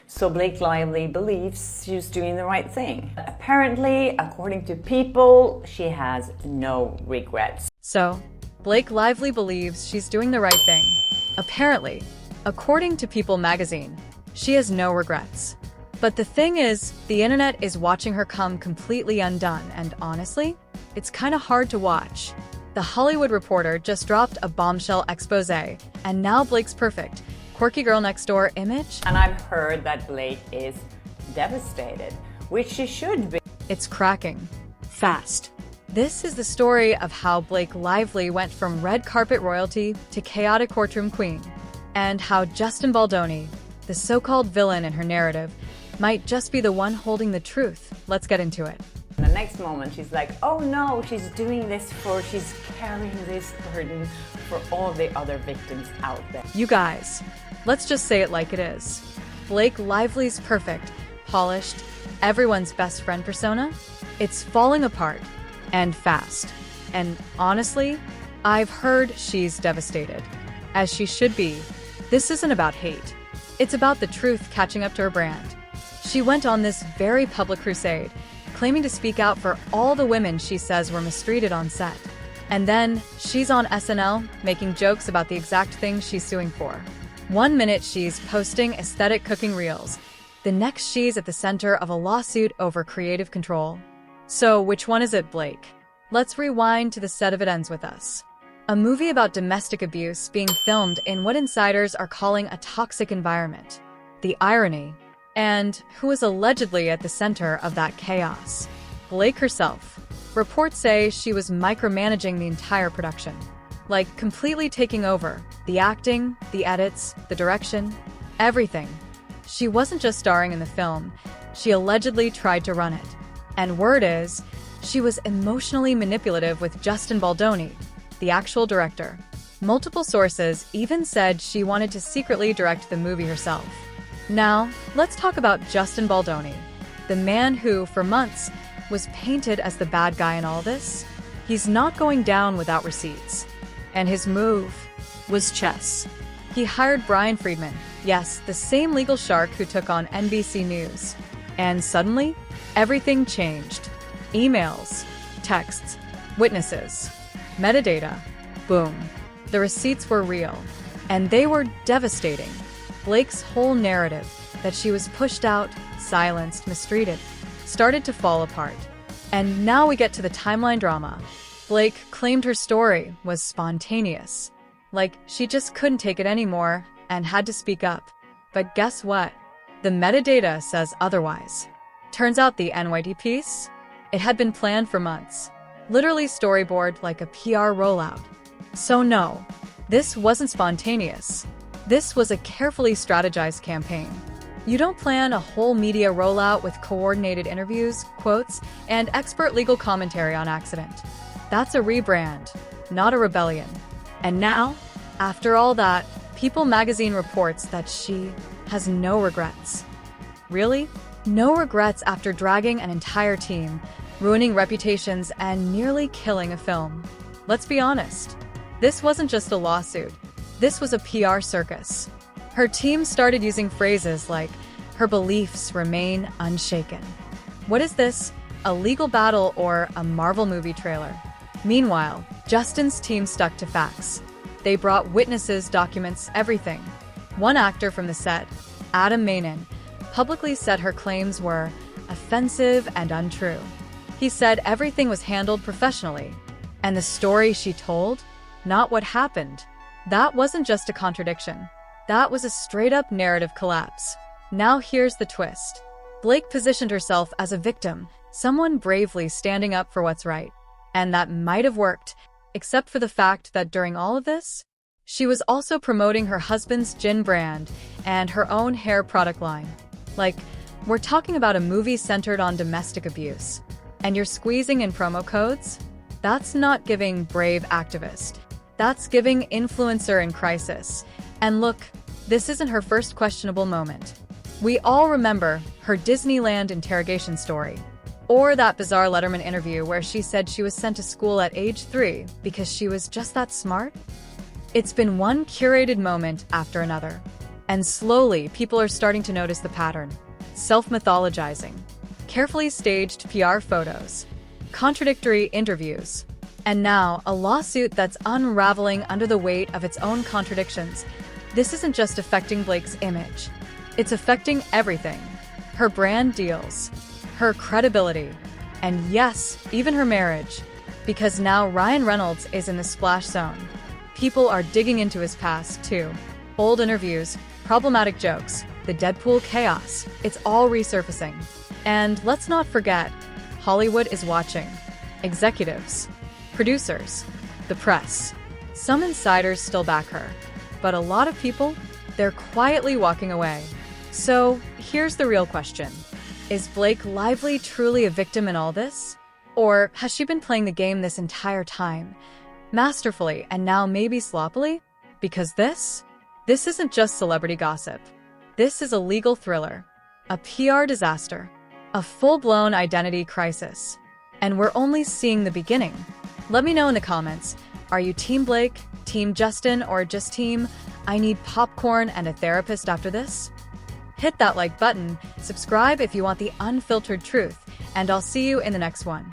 So Blake Lively believes she's doing the right thing. Apparently, according to People, she has no regrets. So, Blake Lively believes she's doing the right thing. Apparently, according to People magazine, she has no regrets. But the thing is, the internet is watching her come completely undone, and honestly, it's kinda hard to watch. The Hollywood Reporter just dropped a bombshell expose, and now Blake's perfect, quirky girl next door image. And I've heard that Blake is devastated, which she should be. It's cracking. Fast. This is the story of how Blake Lively went from red carpet royalty to chaotic courtroom queen, and how Justin Baldoni, the so-called villain in her narrative, might just be the one holding the truth. Let's get into it. The next moment, she's like, oh no, she's doing this she's carrying this burden for all the other victims out there. You guys, let's just say it like it is. Blake Lively's perfect, polished, everyone's best friend persona, it's falling apart, and fast. And honestly, I've heard she's devastated. As she should be. This isn't about hate. It's about the truth catching up to her brand. She went on this very public crusade, claiming to speak out for all the women she says were mistreated on set. And then, she's on SNL, making jokes about the exact thing she's suing for. One minute she's posting aesthetic cooking reels. The next she's at the center of a lawsuit over creative control. So, which one is it, Blake? Let's rewind to the set of It Ends With Us. A movie about domestic abuse being filmed in what insiders are calling a toxic environment. The irony. And who is allegedly at the center of that chaos? Blake herself. Reports say she was micromanaging the entire production. Like, completely taking over. The acting, the edits, the direction, everything. She wasn't just starring in the film, she allegedly tried to run it. And word is, she was emotionally manipulative with Justin Baldoni, the actual director. Multiple sources even said she wanted to secretly direct the movie herself. Now, let's talk about Justin Baldoni, the man who, for months, was painted as the bad guy in all this. He's not going down without receipts. And his move was chess. He hired Brian Friedman, yes, the same legal shark who took on NBC News. And suddenly, everything changed. Emails, texts, witnesses, metadata, boom. The receipts were real, and they were devastating. Blake's whole narrative, that she was pushed out, silenced, mistreated, started to fall apart. And now we get to the timeline drama. Blake claimed her story was spontaneous. Like, she just couldn't take it anymore and had to speak up. But guess what? The metadata says otherwise. Turns out the NYT piece? It had been planned for months. Literally storyboard like a PR rollout. So no, this wasn't spontaneous. This was a carefully strategized campaign. You don't plan a whole media rollout with coordinated interviews, quotes, and expert legal commentary on accident. That's a rebrand, not a rebellion. And now, after all that, People magazine reports that she has no regrets. Really? No regrets after dragging an entire team, ruining reputations, and nearly killing a film. Let's be honest. This wasn't just a lawsuit. This was a PR circus. Her team started using phrases like, her beliefs remain unshaken. What is this? A legal battle or a Marvel movie trailer? Meanwhile, Justin's team stuck to facts. They brought witnesses, documents, everything. One actor from the set, Adam Manin, publicly said her claims were offensive and untrue. He said everything was handled professionally. And the story she told? Not what happened. That wasn't just a contradiction. That was a straight-up narrative collapse. Now here's the twist. Blake positioned herself as a victim, someone bravely standing up for what's right. And that might have worked, except for the fact that during all of this, she was also promoting her husband's gin brand and her own hair product line. Like, we're talking about a movie centered on domestic abuse. And you're squeezing in promo codes? That's not giving brave activist. That's giving influencer in crisis. And look, this isn't her first questionable moment. We all remember her Disneyland interrogation story. Or that bizarre Letterman interview where she said she was sent to school at age 3 because she was just that smart. It's been one curated moment after another. And slowly, people are starting to notice the pattern. Self-mythologizing, carefully staged PR photos, contradictory interviews, and now a lawsuit that's unraveling under the weight of its own contradictions. This isn't just affecting Blake's image. It's affecting everything. Her brand deals, her credibility, and yes, even her marriage. Because now Ryan Reynolds is in the splash zone. People are digging into his past, too. Old interviews, problematic jokes, the Deadpool chaos. It's all resurfacing. And let's not forget, Hollywood is watching. Executives, producers, the press. Some insiders still back her, but a lot of people, they're quietly walking away. So here's the real question. Is Blake Lively truly a victim in all this? Or has she been playing the game this entire time, masterfully and now maybe sloppily? Because this isn't just celebrity gossip. This is a legal thriller, a PR disaster, a full-blown identity crisis. And we're only seeing the beginning. Let me know in the comments, are you Team Blake, Team Justin, or just Team I need popcorn and a therapist after this? Hit that like button, subscribe if you want the unfiltered truth, and I'll see you in the next one.